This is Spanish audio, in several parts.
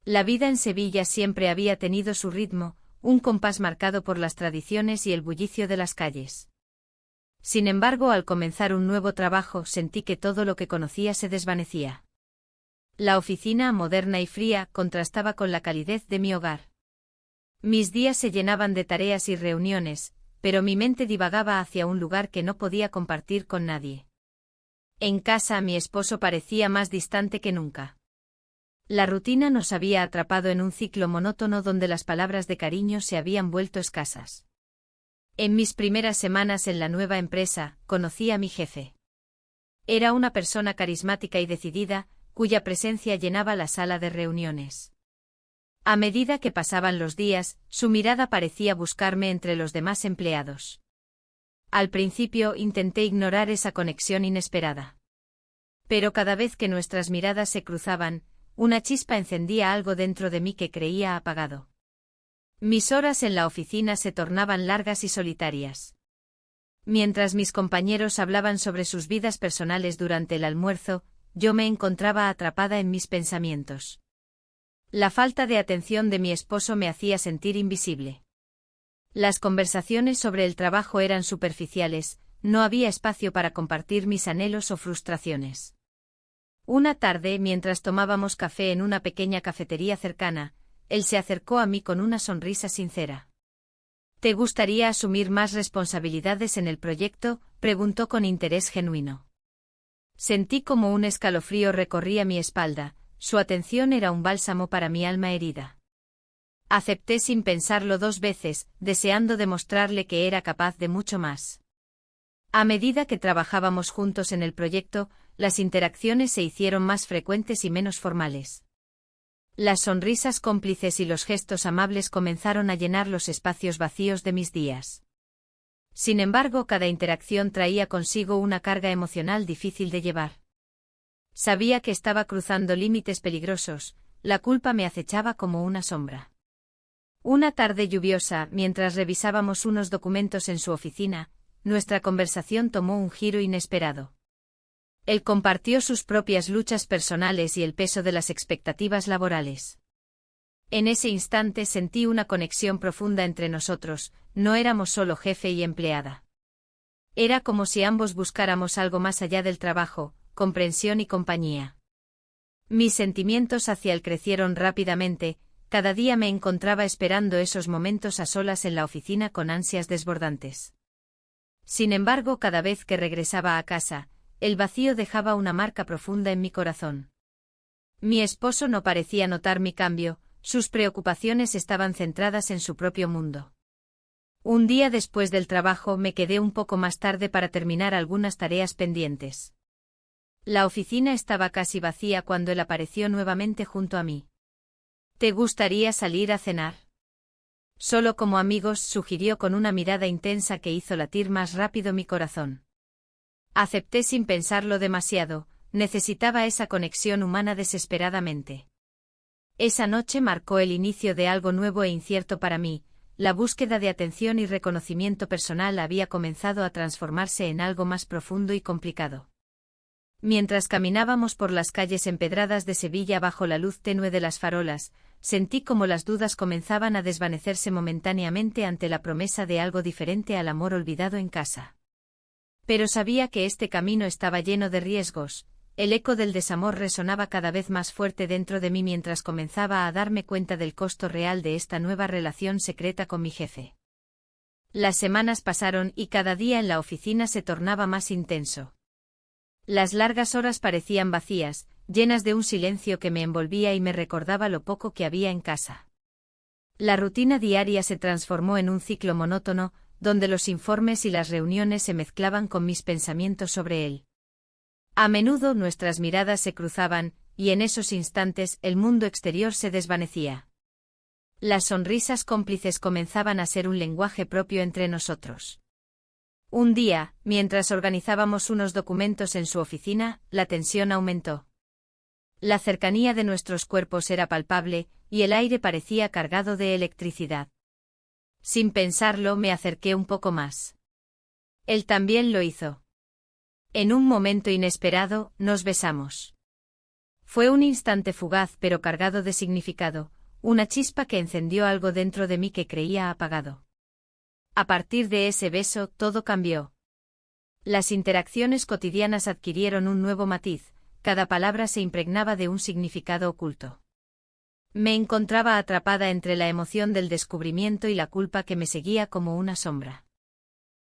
La vida en Sevilla siempre había tenido su ritmo, un compás marcado por las tradiciones y el bullicio de las calles. Sin embargo, al comenzar un nuevo trabajo sentí que todo lo que conocía se desvanecía. La oficina, moderna y fría, contrastaba con la calidez de mi hogar. Mis días se llenaban de tareas y reuniones, pero mi mente divagaba hacia un lugar que no podía compartir con nadie. En casa mi esposo parecía más distante que nunca. La rutina nos había atrapado en un ciclo monótono donde las palabras de cariño se habían vuelto escasas. En mis primeras semanas en la nueva empresa, conocí a mi jefe. Era una persona carismática y decidida, cuya presencia llenaba la sala de reuniones. A medida que pasaban los días, su mirada parecía buscarme entre los demás empleados. Al principio intenté ignorar esa conexión inesperada. Pero cada vez que nuestras miradas se cruzaban, una chispa encendía algo dentro de mí que creía apagado. Mis horas en la oficina se tornaban largas y solitarias. Mientras mis compañeros hablaban sobre sus vidas personales durante el almuerzo, yo me encontraba atrapada en mis pensamientos. La falta de atención de mi esposo me hacía sentir invisible. Las conversaciones sobre el trabajo eran superficiales, no había espacio para compartir mis anhelos o frustraciones. Una tarde, mientras tomábamos café en una pequeña cafetería cercana, él se acercó a mí con una sonrisa sincera. ¿Te gustaría asumir más responsabilidades en el proyecto?, preguntó con interés genuino. Sentí como un escalofrío recorría mi espalda, su atención era un bálsamo para mi alma herida. Acepté sin pensarlo 2 veces, deseando demostrarle que era capaz de mucho más. A medida que trabajábamos juntos en el proyecto, las interacciones se hicieron más frecuentes y menos formales. Las sonrisas cómplices y los gestos amables comenzaron a llenar los espacios vacíos de mis días. Sin embargo, cada interacción traía consigo una carga emocional difícil de llevar. Sabía que estaba cruzando límites peligrosos, la culpa me acechaba como una sombra. Una tarde lluviosa, mientras revisábamos unos documentos en su oficina, nuestra conversación tomó un giro inesperado. Él compartió sus propias luchas personales y el peso de las expectativas laborales. En ese instante sentí una conexión profunda entre nosotros, no éramos solo jefe y empleada. Era como si ambos buscáramos algo más allá del trabajo, comprensión y compañía. Mis sentimientos hacia él crecieron rápidamente, cada día me encontraba esperando esos momentos a solas en la oficina con ansias desbordantes. Sin embargo, cada vez que regresaba a casa, el vacío dejaba una marca profunda en mi corazón. Mi esposo no parecía notar mi cambio, sus preocupaciones estaban centradas en su propio mundo. Un día después del trabajo me quedé un poco más tarde para terminar algunas tareas pendientes. La oficina estaba casi vacía cuando él apareció nuevamente junto a mí. ¿Te gustaría salir a cenar? Solo como amigos, sugirió con una mirada intensa que hizo latir más rápido mi corazón. Acepté sin pensarlo demasiado, necesitaba esa conexión humana desesperadamente. Esa noche marcó el inicio de algo nuevo e incierto para mí, la búsqueda de atención y reconocimiento personal había comenzado a transformarse en algo más profundo y complicado. Mientras caminábamos por las calles empedradas de Sevilla bajo la luz tenue de las farolas, sentí como las dudas comenzaban a desvanecerse momentáneamente ante la promesa de algo diferente al amor olvidado en casa. Pero sabía que este camino estaba lleno de riesgos, el eco del desamor resonaba cada vez más fuerte dentro de mí mientras comenzaba a darme cuenta del costo real de esta nueva relación secreta con mi jefe. Las semanas pasaron y cada día en la oficina se tornaba más intenso. Las largas horas parecían vacías, llenas de un silencio que me envolvía y me recordaba lo poco que había en casa. La rutina diaria se transformó en un ciclo monótono, donde los informes y las reuniones se mezclaban con mis pensamientos sobre él. A menudo nuestras miradas se cruzaban, y en esos instantes el mundo exterior se desvanecía. Las sonrisas cómplices comenzaban a ser un lenguaje propio entre nosotros. Un día, mientras organizábamos unos documentos en su oficina, la tensión aumentó. La cercanía de nuestros cuerpos era palpable, y el aire parecía cargado de electricidad. Sin pensarlo, me acerqué un poco más. Él también lo hizo. En un momento inesperado, nos besamos. Fue un instante fugaz pero cargado de significado, una chispa que encendió algo dentro de mí que creía apagado. A partir de ese beso, todo cambió. Las interacciones cotidianas adquirieron un nuevo matiz, cada palabra se impregnaba de un significado oculto. Me encontraba atrapada entre la emoción del descubrimiento y la culpa que me seguía como una sombra.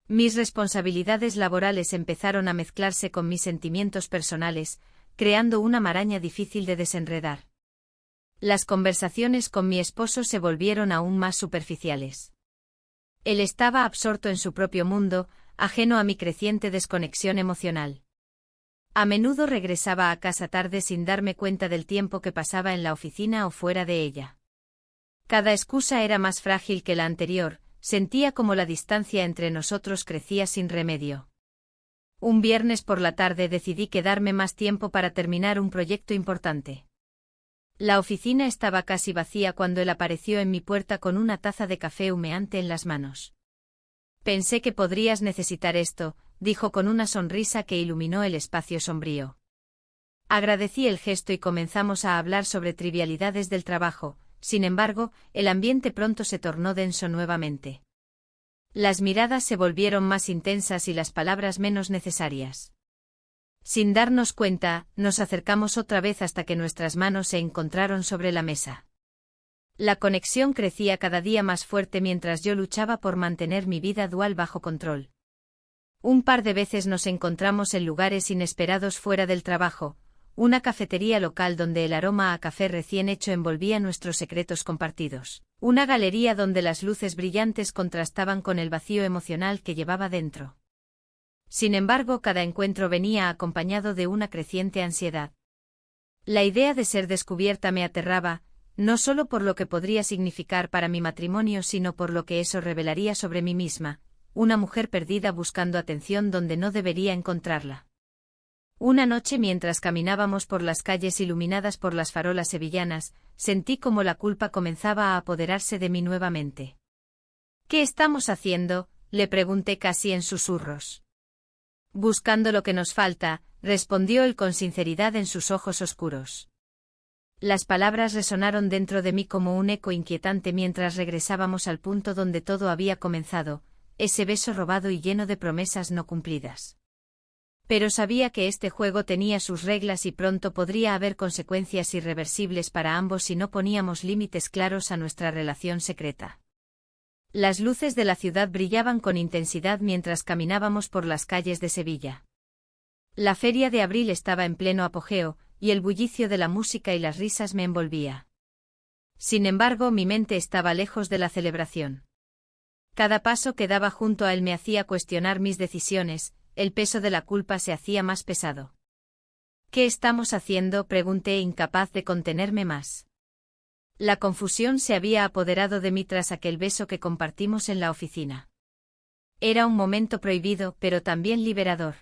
Mis responsabilidades laborales empezaron a mezclarse con mis sentimientos personales, creando una maraña difícil de desenredar. Las conversaciones con mi esposo se volvieron aún más superficiales. Él estaba absorto en su propio mundo, ajeno a mi creciente desconexión emocional. A menudo regresaba a casa tarde sin darme cuenta del tiempo que pasaba en la oficina o fuera de ella. Cada excusa era más frágil que la anterior, sentía como la distancia entre nosotros crecía sin remedio. Un viernes por la tarde decidí quedarme más tiempo para terminar un proyecto importante. La oficina estaba casi vacía cuando él apareció en mi puerta con una taza de café humeante en las manos. Pensé que podrías necesitar esto, dijo con una sonrisa que iluminó el espacio sombrío. Agradecí el gesto y comenzamos a hablar sobre trivialidades del trabajo, sin embargo, el ambiente pronto se tornó denso nuevamente. Las miradas se volvieron más intensas y las palabras menos necesarias. Sin darnos cuenta, nos acercamos otra vez hasta que nuestras manos se encontraron sobre la mesa. La conexión crecía cada día más fuerte mientras yo luchaba por mantener mi vida dual bajo control. Un par de veces nos encontramos en lugares inesperados fuera del trabajo, una cafetería local donde el aroma a café recién hecho envolvía nuestros secretos compartidos, una galería donde las luces brillantes contrastaban con el vacío emocional que llevaba dentro. Sin embargo, cada encuentro venía acompañado de una creciente ansiedad. La idea de ser descubierta me aterraba, no solo por lo que podría significar para mi matrimonio, sino por lo que eso revelaría sobre mí misma, una mujer perdida buscando atención donde no debería encontrarla. Una noche mientras caminábamos por las calles iluminadas por las farolas sevillanas, sentí como la culpa comenzaba a apoderarse de mí nuevamente. ¿Qué estamos haciendo?, le pregunté casi en susurros. Buscando lo que nos falta, respondió él con sinceridad en sus ojos oscuros. Las palabras resonaron dentro de mí como un eco inquietante mientras regresábamos al punto donde todo había comenzado, ese beso robado y lleno de promesas no cumplidas. Pero sabía que este juego tenía sus reglas y pronto podría haber consecuencias irreversibles para ambos si no poníamos límites claros a nuestra relación secreta. Las luces de la ciudad brillaban con intensidad mientras caminábamos por las calles de Sevilla. La feria de abril estaba en pleno apogeo, y el bullicio de la música y las risas me envolvía. Sin embargo, mi mente estaba lejos de la celebración. Cada paso que daba junto a él me hacía cuestionar mis decisiones, el peso de la culpa se hacía más pesado. ¿Qué estamos haciendo?, pregunté, incapaz de contenerme más. La confusión se había apoderado de mí tras aquel beso que compartimos en la oficina. Era un momento prohibido, pero también liberador.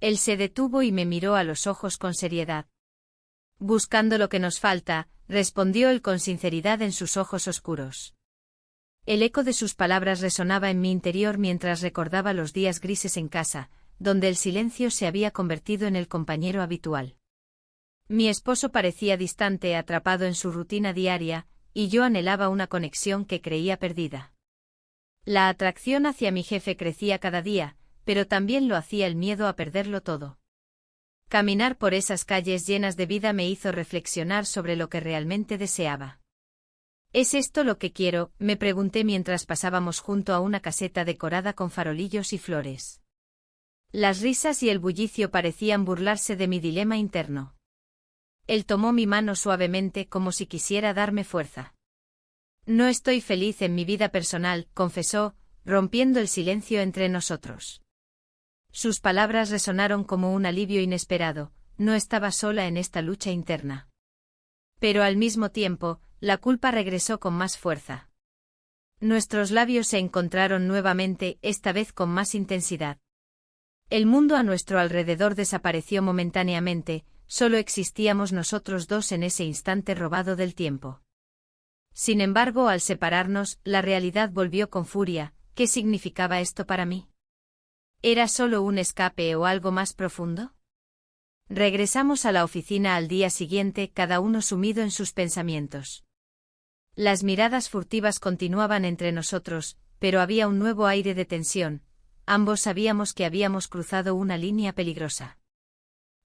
Él se detuvo y me miró a los ojos con seriedad. Buscando lo que nos falta, respondió él con sinceridad en sus ojos oscuros. El eco de sus palabras resonaba en mi interior mientras recordaba los días grises en casa, donde el silencio se había convertido en el compañero habitual. Mi esposo parecía distante, atrapado en su rutina diaria, y yo anhelaba una conexión que creía perdida. La atracción hacia mi jefe crecía cada día, pero también lo hacía el miedo a perderlo todo. Caminar por esas calles llenas de vida me hizo reflexionar sobre lo que realmente deseaba. ¿Es esto lo que quiero?, me pregunté mientras pasábamos junto a una caseta decorada con farolillos y flores. Las risas y el bullicio parecían burlarse de mi dilema interno. Él tomó mi mano suavemente como si quisiera darme fuerza. No estoy feliz en mi vida personal, confesó, rompiendo el silencio entre nosotros. Sus palabras resonaron como un alivio inesperado, no estaba sola en esta lucha interna. Pero al mismo tiempo, la culpa regresó con más fuerza. Nuestros labios se encontraron nuevamente, esta vez con más intensidad. El mundo a nuestro alrededor desapareció momentáneamente, solo existíamos nosotros dos en ese instante robado del tiempo. Sin embargo, al separarnos, la realidad volvió con furia. ¿Qué significaba esto para mí? ¿Era solo un escape o algo más profundo? Regresamos a la oficina al día siguiente, cada uno sumido en sus pensamientos. Las miradas furtivas continuaban entre nosotros, pero había un nuevo aire de tensión. Ambos sabíamos que habíamos cruzado una línea peligrosa.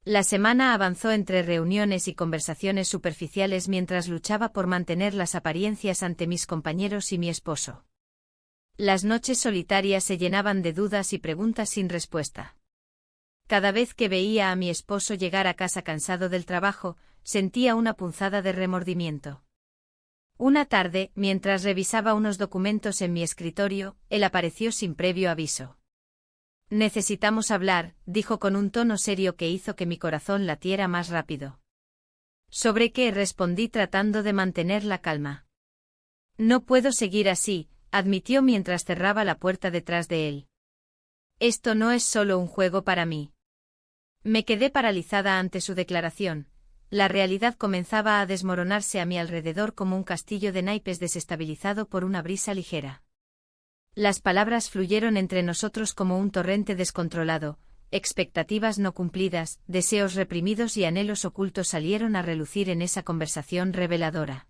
La semana avanzó entre reuniones y conversaciones superficiales mientras luchaba por mantener las apariencias ante mis compañeros y mi esposo. Las noches solitarias se llenaban de dudas y preguntas sin respuesta. Cada vez que veía a mi esposo llegar a casa cansado del trabajo, sentía una punzada de remordimiento. Una tarde, mientras revisaba unos documentos en mi escritorio, él apareció sin previo aviso. «Necesitamos hablar», dijo con un tono serio que hizo que mi corazón latiera más rápido. «¿Sobre qué?», respondí tratando de mantener la calma. «No puedo seguir así», admitió mientras cerraba la puerta detrás de él. «Esto no es solo un juego para mí». Me quedé paralizada ante su declaración. La realidad comenzaba a desmoronarse a mi alrededor como un castillo de naipes desestabilizado por una brisa ligera. Las palabras fluyeron entre nosotros como un torrente descontrolado, expectativas no cumplidas, deseos reprimidos y anhelos ocultos salieron a relucir en esa conversación reveladora.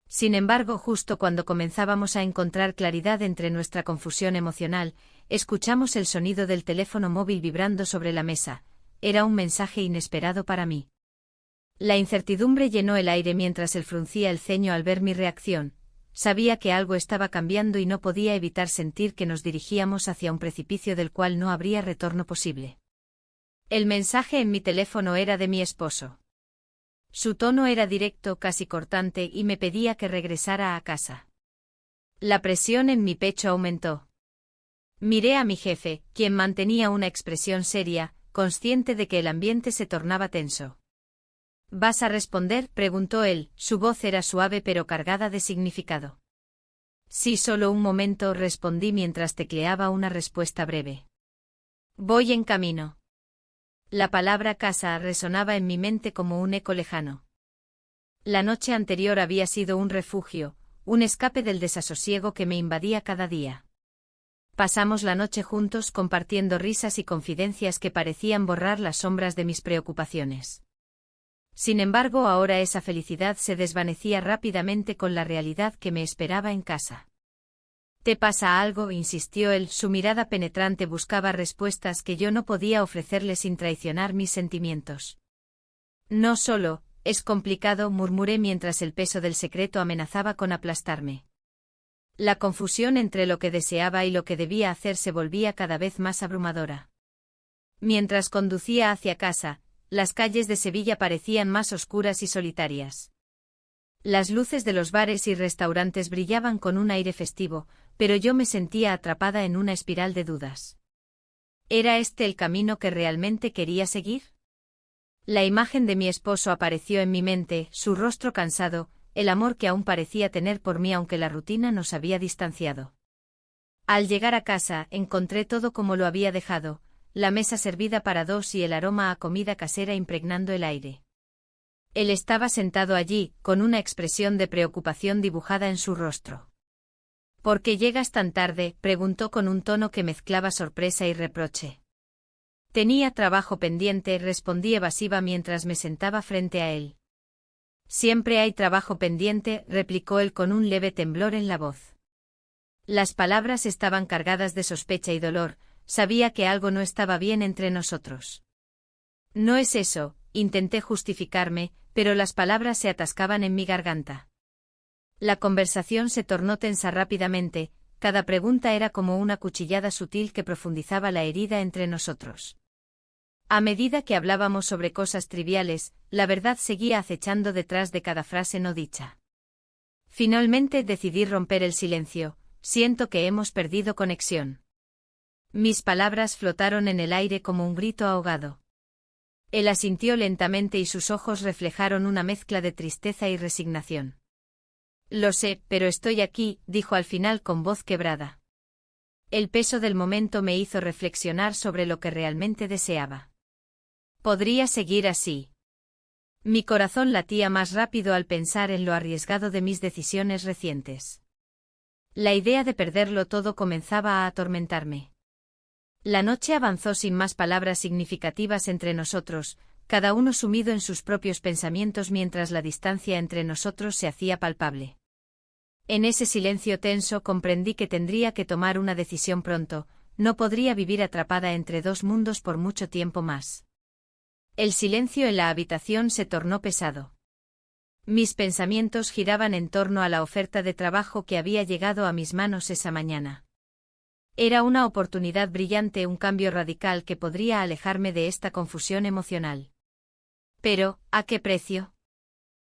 Sin embargo, justo cuando comenzábamos a encontrar claridad entre nuestra confusión emocional, escuchamos el sonido del teléfono móvil vibrando sobre la mesa. Era un mensaje inesperado para mí. La incertidumbre llenó el aire mientras él fruncía el ceño al ver mi reacción. Sabía que algo estaba cambiando y no podía evitar sentir que nos dirigíamos hacia un precipicio del cual no habría retorno posible. El mensaje en mi teléfono era de mi esposo. Su tono era directo, casi cortante, y me pedía que regresara a casa. La presión en mi pecho aumentó. Miré a mi jefe, quien mantenía una expresión seria, consciente de que el ambiente se tornaba tenso. «¿Vas a responder?», preguntó él, su voz era suave pero cargada de significado. «Sí, solo un momento», respondí mientras tecleaba una respuesta breve. «Voy en camino». La palabra casa resonaba en mi mente como un eco lejano. La noche anterior había sido un refugio, un escape del desasosiego que me invadía cada día. Pasamos la noche juntos compartiendo risas y confidencias que parecían borrar las sombras de mis preocupaciones. Sin embargo, ahora esa felicidad se desvanecía rápidamente con la realidad que me esperaba en casa. «¿Te pasa algo?», insistió él, su mirada penetrante buscaba respuestas que yo no podía ofrecerle sin traicionar mis sentimientos. «No solo, es complicado», murmuré mientras el peso del secreto amenazaba con aplastarme. La confusión entre lo que deseaba y lo que debía hacer se volvía cada vez más abrumadora. Mientras conducía hacia casa, las calles de Sevilla parecían más oscuras y solitarias. Las luces de los bares y restaurantes brillaban con un aire festivo, pero yo me sentía atrapada en una espiral de dudas. ¿Era este el camino que realmente quería seguir? La imagen de mi esposo apareció en mi mente, su rostro cansado, el amor que aún parecía tener por mí aunque la rutina nos había distanciado. Al llegar a casa, encontré todo como lo había dejado, la mesa servida para dos y el aroma a comida casera impregnando el aire. Él estaba sentado allí, con una expresión de preocupación dibujada en su rostro. «¿Por qué llegas tan tarde?», preguntó con un tono que mezclaba sorpresa y reproche. «Tenía trabajo pendiente», respondí evasiva mientras me sentaba frente a él. «Siempre hay trabajo pendiente», replicó él con un leve temblor en la voz. Las palabras estaban cargadas de sospecha y dolor, sabía que algo no estaba bien entre nosotros. «No es eso», intenté justificarme, pero las palabras se atascaban en mi garganta. La conversación se tornó tensa rápidamente, cada pregunta era como una cuchillada sutil que profundizaba la herida entre nosotros. A medida que hablábamos sobre cosas triviales, la verdad seguía acechando detrás de cada frase no dicha. Finalmente decidí romper el silencio. «Siento que hemos perdido conexión». Mis palabras flotaron en el aire como un grito ahogado. Él asintió lentamente y sus ojos reflejaron una mezcla de tristeza y resignación. «Lo sé, pero estoy aquí», dijo al final con voz quebrada. El peso del momento me hizo reflexionar sobre lo que realmente deseaba. ¿Podría seguir así? Mi corazón latía más rápido al pensar en lo arriesgado de mis decisiones recientes. La idea de perderlo todo comenzaba a atormentarme. La noche avanzó sin más palabras significativas entre nosotros, cada uno sumido en sus propios pensamientos mientras la distancia entre nosotros se hacía palpable. En ese silencio tenso comprendí que tendría que tomar una decisión pronto, no podría vivir atrapada entre dos mundos por mucho tiempo más. El silencio en la habitación se tornó pesado. Mis pensamientos giraban en torno a la oferta de trabajo que había llegado a mis manos esa mañana. Era una oportunidad brillante, un cambio radical que podría alejarme de esta confusión emocional. Pero, ¿a qué precio?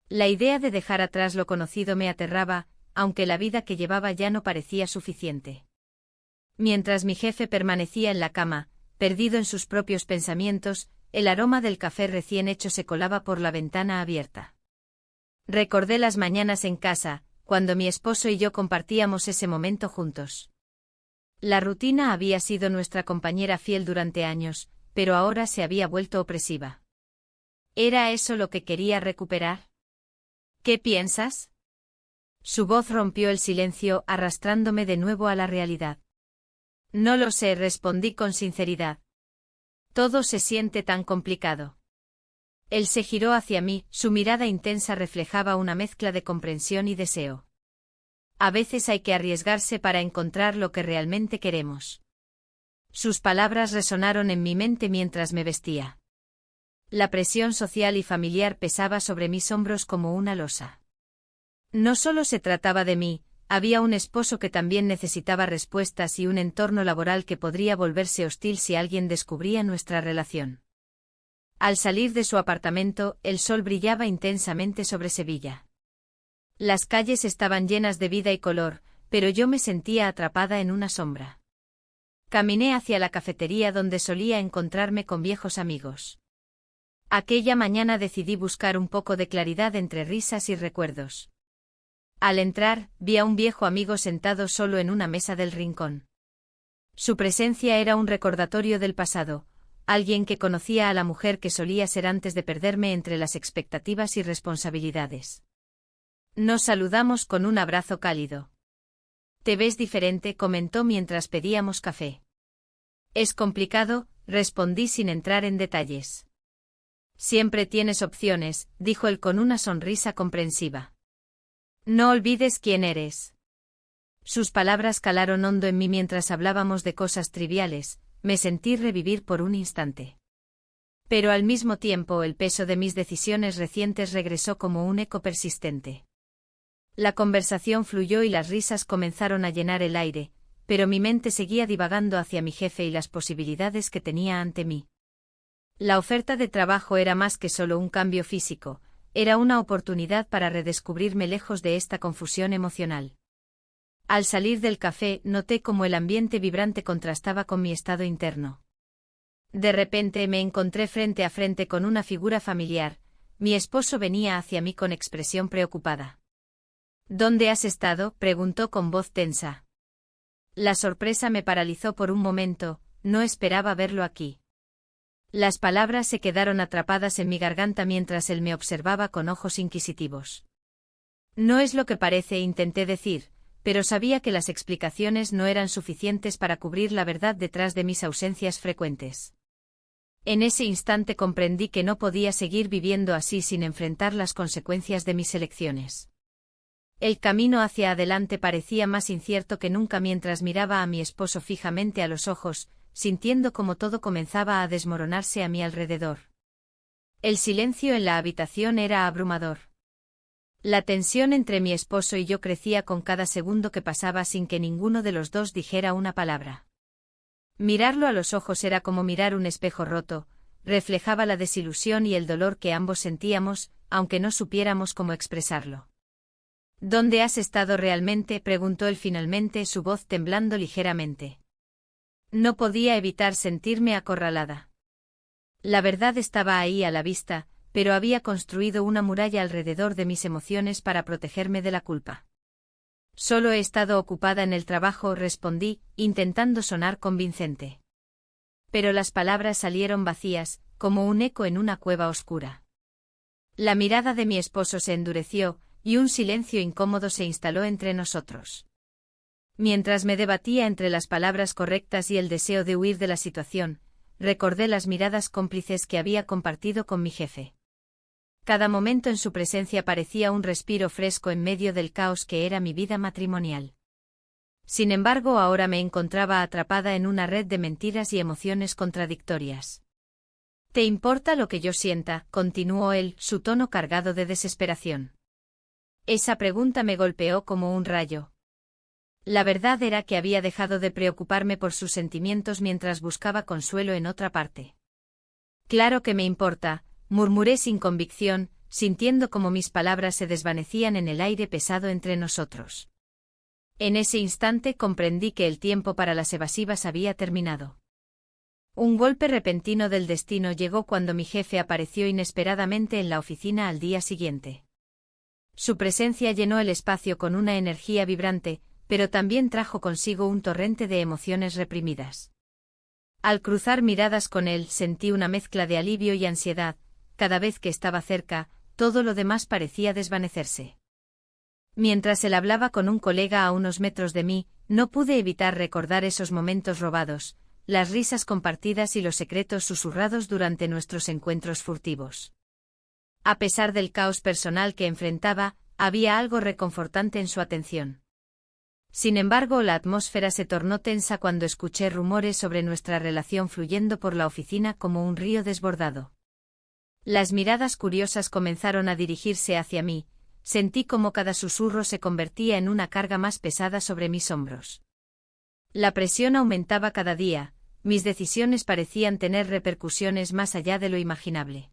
La idea de dejar atrás lo conocido me aterraba, aunque la vida que llevaba ya no parecía suficiente. Mientras mi jefe permanecía en la cama, perdido en sus propios pensamientos, el aroma del café recién hecho se colaba por la ventana abierta. Recordé las mañanas en casa, cuando mi esposo y yo compartíamos ese momento juntos. La rutina había sido nuestra compañera fiel durante años, pero ahora se había vuelto opresiva. ¿Era eso lo que quería recuperar? ¿Qué piensas? Su voz rompió el silencio, arrastrándome de nuevo a la realidad. No lo sé, respondí con sinceridad. Todo se siente tan complicado. Él se giró hacia mí, su mirada intensa reflejaba una mezcla de comprensión y deseo. A veces hay que arriesgarse para encontrar lo que realmente queremos. Sus palabras resonaron en mi mente mientras me vestía. La presión social y familiar pesaba sobre mis hombros como una losa. No solo se trataba de mí, había un esposo que también necesitaba respuestas y un entorno laboral que podría volverse hostil si alguien descubría nuestra relación. Al salir de su apartamento, el sol brillaba intensamente sobre Sevilla. Las calles estaban llenas de vida y color, pero yo me sentía atrapada en una sombra. Caminé hacia la cafetería donde solía encontrarme con viejos amigos. Aquella mañana decidí buscar un poco de claridad entre risas y recuerdos. Al entrar, vi a un viejo amigo sentado solo en una mesa del rincón. Su presencia era un recordatorio del pasado, alguien que conocía a la mujer que solía ser antes de perderme entre las expectativas y responsabilidades. Nos saludamos con un abrazo cálido. «Te ves diferente», comentó mientras pedíamos café. «Es complicado», respondí sin entrar en detalles. «Siempre tienes opciones», dijo él con una sonrisa comprensiva. «No olvides quién eres». Sus palabras calaron hondo en mí mientras hablábamos de cosas triviales, me sentí revivir por un instante. Pero al mismo tiempo el peso de mis decisiones recientes regresó como un eco persistente. La conversación fluyó y las risas comenzaron a llenar el aire, pero mi mente seguía divagando hacia mi jefe y las posibilidades que tenía ante mí. La oferta de trabajo era más que solo un cambio físico, era una oportunidad para redescubrirme lejos de esta confusión emocional. Al salir del café noté cómo el ambiente vibrante contrastaba con mi estado interno. De repente me encontré frente a frente con una figura familiar, mi esposo venía hacia mí con expresión preocupada. «¿Dónde has estado?», preguntó con voz tensa. La sorpresa me paralizó por un momento, no esperaba verlo aquí. Las palabras se quedaron atrapadas en mi garganta mientras él me observaba con ojos inquisitivos. «No es lo que parece», intenté decir, pero sabía que las explicaciones no eran suficientes para cubrir la verdad detrás de mis ausencias frecuentes. En ese instante comprendí que no podía seguir viviendo así sin enfrentar las consecuencias de mis elecciones. El camino hacia adelante parecía más incierto que nunca mientras miraba a mi esposo fijamente a los ojos, sintiendo como todo comenzaba a desmoronarse a mi alrededor. El silencio en la habitación era abrumador. La tensión entre mi esposo y yo crecía con cada segundo que pasaba sin que ninguno de los dos dijera una palabra. Mirarlo a los ojos era como mirar un espejo roto, reflejaba la desilusión y el dolor que ambos sentíamos, aunque no supiéramos cómo expresarlo. «¿Dónde has estado realmente?», preguntó él finalmente, su voz temblando ligeramente. No podía evitar sentirme acorralada. La verdad estaba ahí a la vista, pero había construido una muralla alrededor de mis emociones para protegerme de la culpa. «Solo he estado ocupada en el trabajo», respondí, intentando sonar convincente. Pero las palabras salieron vacías, como un eco en una cueva oscura. La mirada de mi esposo se endureció, y un silencio incómodo se instaló entre nosotros. Mientras me debatía entre las palabras correctas y el deseo de huir de la situación, recordé las miradas cómplices que había compartido con mi jefe. Cada momento en su presencia parecía un respiro fresco en medio del caos que era mi vida matrimonial. Sin embargo, ahora me encontraba atrapada en una red de mentiras y emociones contradictorias. ¿Te importa lo que yo sienta?, continuó él, su tono cargado de desesperación. Esa pregunta me golpeó como un rayo. La verdad era que había dejado de preocuparme por sus sentimientos mientras buscaba consuelo en otra parte. Claro que me importa, murmuré sin convicción, sintiendo como mis palabras se desvanecían en el aire pesado entre nosotros. En ese instante comprendí que el tiempo para las evasivas había terminado. Un golpe repentino del destino llegó cuando mi jefe apareció inesperadamente en la oficina al día siguiente. Su presencia llenó el espacio con una energía vibrante, pero también trajo consigo un torrente de emociones reprimidas. Al cruzar miradas con él sentí una mezcla de alivio y ansiedad. Cada vez que estaba cerca, todo lo demás parecía desvanecerse. Mientras él hablaba con un colega a unos metros de mí, no pude evitar recordar esos momentos robados, las risas compartidas y los secretos susurrados durante nuestros encuentros furtivos. A pesar del caos personal que enfrentaba, había algo reconfortante en su atención. Sin embargo, la atmósfera se tornó tensa cuando escuché rumores sobre nuestra relación fluyendo por la oficina como un río desbordado. Las miradas curiosas comenzaron a dirigirse hacia mí, sentí como cada susurro se convertía en una carga más pesada sobre mis hombros. La presión aumentaba cada día, mis decisiones parecían tener repercusiones más allá de lo imaginable.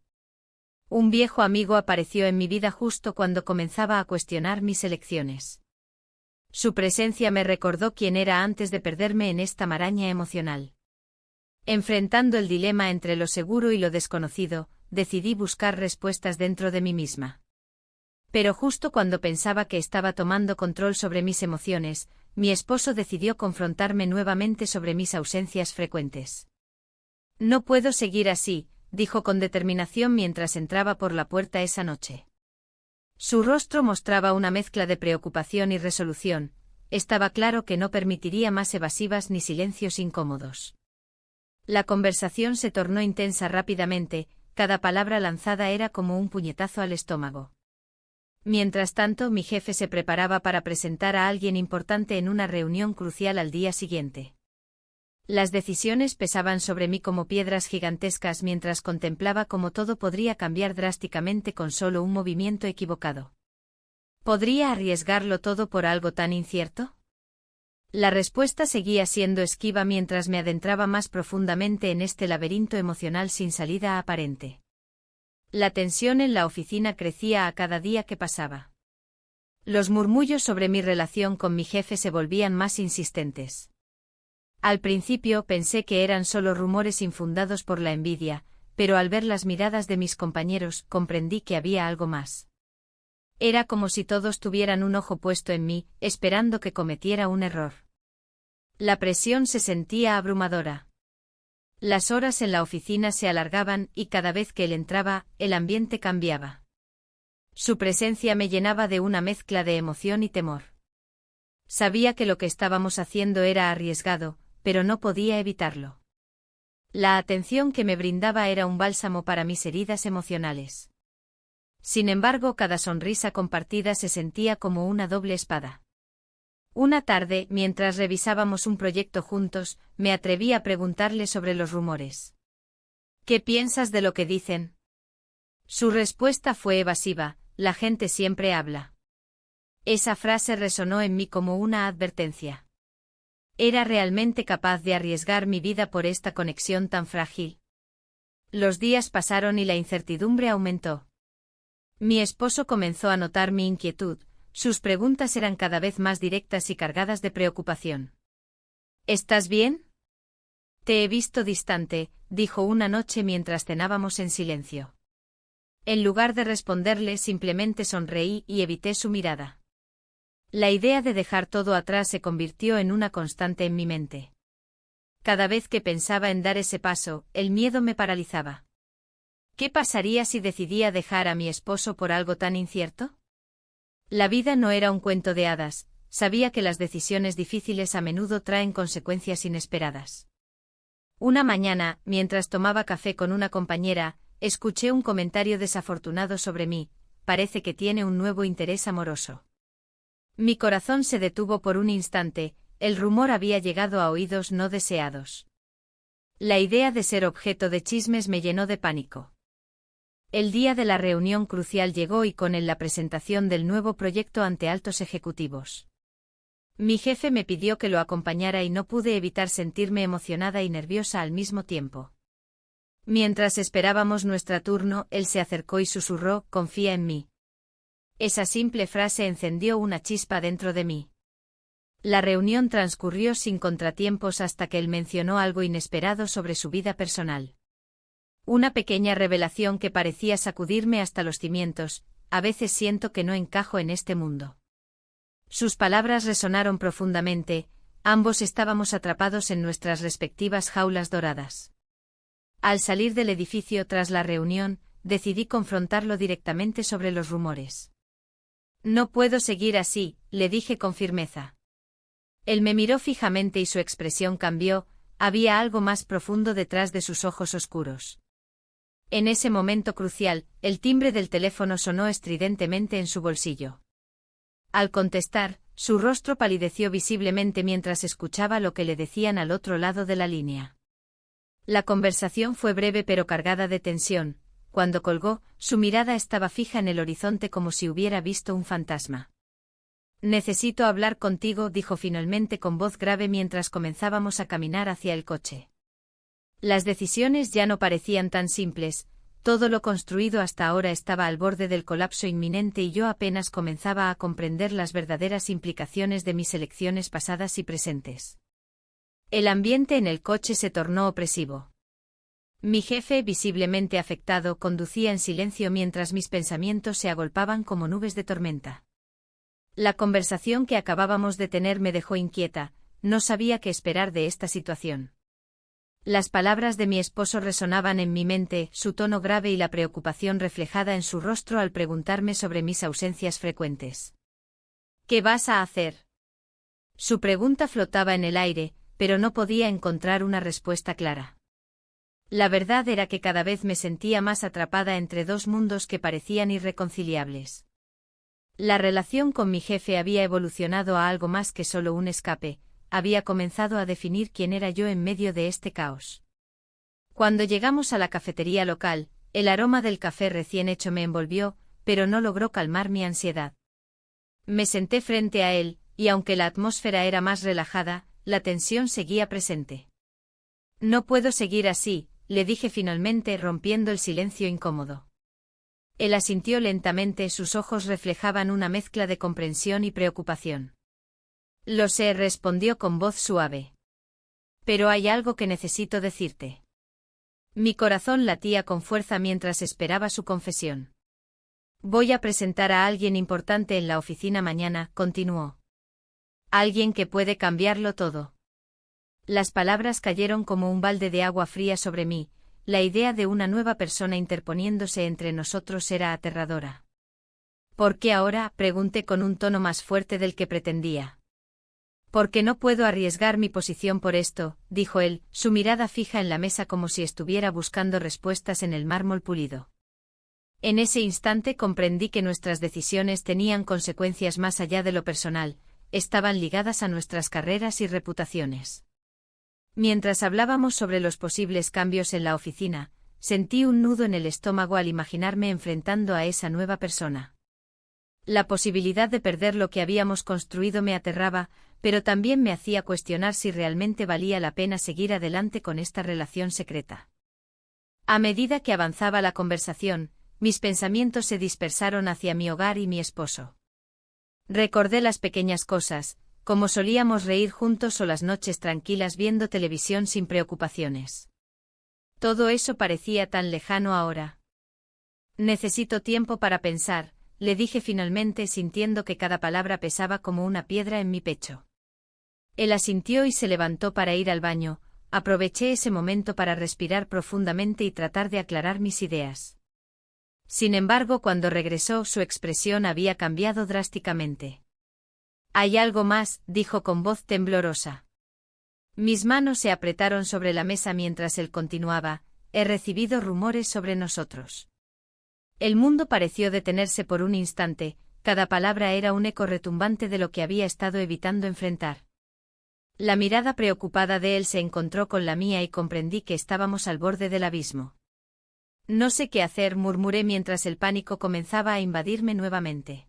Un viejo amigo apareció en mi vida justo cuando comenzaba a cuestionar mis elecciones. Su presencia me recordó quién era antes de perderme en esta maraña emocional. Enfrentando el dilema entre lo seguro y lo desconocido, decidí buscar respuestas dentro de mí misma. Pero justo cuando pensaba que estaba tomando control sobre mis emociones, mi esposo decidió confrontarme nuevamente sobre mis ausencias frecuentes. No puedo seguir así, dijo con determinación mientras entraba por la puerta esa noche. Su rostro mostraba una mezcla de preocupación y resolución. Estaba claro que no permitiría más evasivas ni silencios incómodos. La conversación se tornó intensa rápidamente, cada palabra lanzada era como un puñetazo al estómago. Mientras tanto, mi jefe se preparaba para presentar a alguien importante en una reunión crucial al día siguiente. Las decisiones pesaban sobre mí como piedras gigantescas mientras contemplaba cómo todo podría cambiar drásticamente con solo un movimiento equivocado. ¿Podría arriesgarlo todo por algo tan incierto? La respuesta seguía siendo esquiva mientras me adentraba más profundamente en este laberinto emocional sin salida aparente. La tensión en la oficina crecía a cada día que pasaba. Los murmullos sobre mi relación con mi jefe se volvían más insistentes. Al principio pensé que eran solo rumores infundados por la envidia, pero al ver las miradas de mis compañeros comprendí que había algo más. Era como si todos tuvieran un ojo puesto en mí, esperando que cometiera un error. La presión se sentía abrumadora. Las horas en la oficina se alargaban y cada vez que él entraba, el ambiente cambiaba. Su presencia me llenaba de una mezcla de emoción y temor. Sabía que lo que estábamos haciendo era arriesgado, pero no podía evitarlo. La atención que me brindaba era un bálsamo para mis heridas emocionales. Sin embargo, cada sonrisa compartida se sentía como una doble espada. Una tarde, mientras revisábamos un proyecto juntos, me atreví a preguntarle sobre los rumores. ¿Qué piensas de lo que dicen? Su respuesta fue evasiva: la gente siempre habla. Esa frase resonó en mí como una advertencia. ¿Era realmente capaz de arriesgar mi vida por esta conexión tan frágil? Los días pasaron y la incertidumbre aumentó. Mi esposo comenzó a notar mi inquietud. Sus preguntas eran cada vez más directas y cargadas de preocupación. ¿Estás bien? Te he visto distante, dijo una noche mientras cenábamos en silencio. En lugar de responderle, simplemente sonreí y evité su mirada. La idea de dejar todo atrás se convirtió en una constante en mi mente. Cada vez que pensaba en dar ese paso, el miedo me paralizaba. ¿Qué pasaría si decidía dejar a mi esposo por algo tan incierto? La vida no era un cuento de hadas, sabía que las decisiones difíciles a menudo traen consecuencias inesperadas. Una mañana, mientras tomaba café con una compañera, escuché un comentario desafortunado sobre mí: parece que tiene un nuevo interés amoroso. Mi corazón se detuvo por un instante, el rumor había llegado a oídos no deseados. La idea de ser objeto de chismes me llenó de pánico. El día de la reunión crucial llegó y con él la presentación del nuevo proyecto ante altos ejecutivos. Mi jefe me pidió que lo acompañara y no pude evitar sentirme emocionada y nerviosa al mismo tiempo. Mientras esperábamos nuestro turno, él se acercó y susurró: «Confía en mí». Esa simple frase encendió una chispa dentro de mí. La reunión transcurrió sin contratiempos hasta que él mencionó algo inesperado sobre su vida personal. Una pequeña revelación que parecía sacudirme hasta los cimientos: «A veces siento que no encajo en este mundo». Sus palabras resonaron profundamente, ambos estábamos atrapados en nuestras respectivas jaulas doradas. Al salir del edificio tras la reunión, decidí confrontarlo directamente sobre los rumores. «No puedo seguir así», le dije con firmeza. Él me miró fijamente y su expresión cambió, había algo más profundo detrás de sus ojos oscuros. En ese momento crucial, el timbre del teléfono sonó estridentemente en su bolsillo. Al contestar, su rostro palideció visiblemente mientras escuchaba lo que le decían al otro lado de la línea. La conversación fue breve pero cargada de tensión. Cuando colgó, su mirada estaba fija en el horizonte como si hubiera visto un fantasma. «Necesito hablar contigo», dijo finalmente con voz grave mientras comenzábamos a caminar hacia el coche. Las decisiones ya no parecían tan simples, todo lo construido hasta ahora estaba al borde del colapso inminente y yo apenas comenzaba a comprender las verdaderas implicaciones de mis elecciones pasadas y presentes. El ambiente en el coche se tornó opresivo. Mi jefe, visiblemente afectado, conducía en silencio mientras mis pensamientos se agolpaban como nubes de tormenta. La conversación que acabábamos de tener me dejó inquieta, no sabía qué esperar de esta situación. Las palabras de mi esposo resonaban en mi mente, su tono grave y la preocupación reflejada en su rostro al preguntarme sobre mis ausencias frecuentes. «¿Qué vas a hacer?». Su pregunta flotaba en el aire, pero no podía encontrar una respuesta clara. La verdad era que cada vez me sentía más atrapada entre dos mundos que parecían irreconciliables. La relación con mi jefe había evolucionado a algo más que solo un escape, había comenzado a definir quién era yo en medio de este caos. Cuando llegamos a la cafetería local, el aroma del café recién hecho me envolvió, pero no logró calmar mi ansiedad. Me senté frente a él, y aunque la atmósfera era más relajada, la tensión seguía presente. «No puedo seguir así», le dije finalmente, rompiendo el silencio incómodo. Él asintió lentamente, sus ojos reflejaban una mezcla de comprensión y preocupación. «Lo sé», respondió con voz suave. «Pero hay algo que necesito decirte». Mi corazón latía con fuerza mientras esperaba su confesión. «Voy a presentar a alguien importante en la oficina mañana», continuó. «Alguien que puede cambiarlo todo». Las palabras cayeron como un balde de agua fría sobre mí, la idea de una nueva persona interponiéndose entre nosotros era aterradora. «¿Por qué ahora?», pregunté con un tono más fuerte del que pretendía. «Porque no puedo arriesgar mi posición por esto», dijo él, su mirada fija en la mesa como si estuviera buscando respuestas en el mármol pulido. En ese instante comprendí que nuestras decisiones tenían consecuencias más allá de lo personal, estaban ligadas a nuestras carreras y reputaciones. Mientras hablábamos sobre los posibles cambios en la oficina, sentí un nudo en el estómago al imaginarme enfrentando a esa nueva persona. La posibilidad de perder lo que habíamos construido me aterraba, pero también me hacía cuestionar si realmente valía la pena seguir adelante con esta relación secreta. A medida que avanzaba la conversación, mis pensamientos se dispersaron hacia mi hogar y mi esposo. Recordé las pequeñas cosas, como solíamos reír juntos o las noches tranquilas viendo televisión sin preocupaciones. Todo eso parecía tan lejano ahora. «Necesito tiempo para pensar», le dije finalmente, sintiendo que cada palabra pesaba como una piedra en mi pecho. Él asintió y se levantó para ir al baño. Aproveché ese momento para respirar profundamente y tratar de aclarar mis ideas. Sin embargo, cuando regresó, su expresión había cambiado drásticamente. «Hay algo más», dijo con voz temblorosa. Mis manos se apretaron sobre la mesa mientras él continuaba: he recibido rumores sobre nosotros. El mundo pareció detenerse por un instante, cada palabra era un eco retumbante de lo que había estado evitando enfrentar. La mirada preocupada de él se encontró con la mía y comprendí que estábamos al borde del abismo. No sé qué hacer, murmuré mientras el pánico comenzaba a invadirme nuevamente.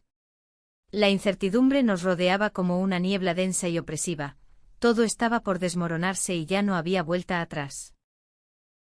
La incertidumbre nos rodeaba como una niebla densa y opresiva, todo estaba por desmoronarse y ya no había vuelta atrás.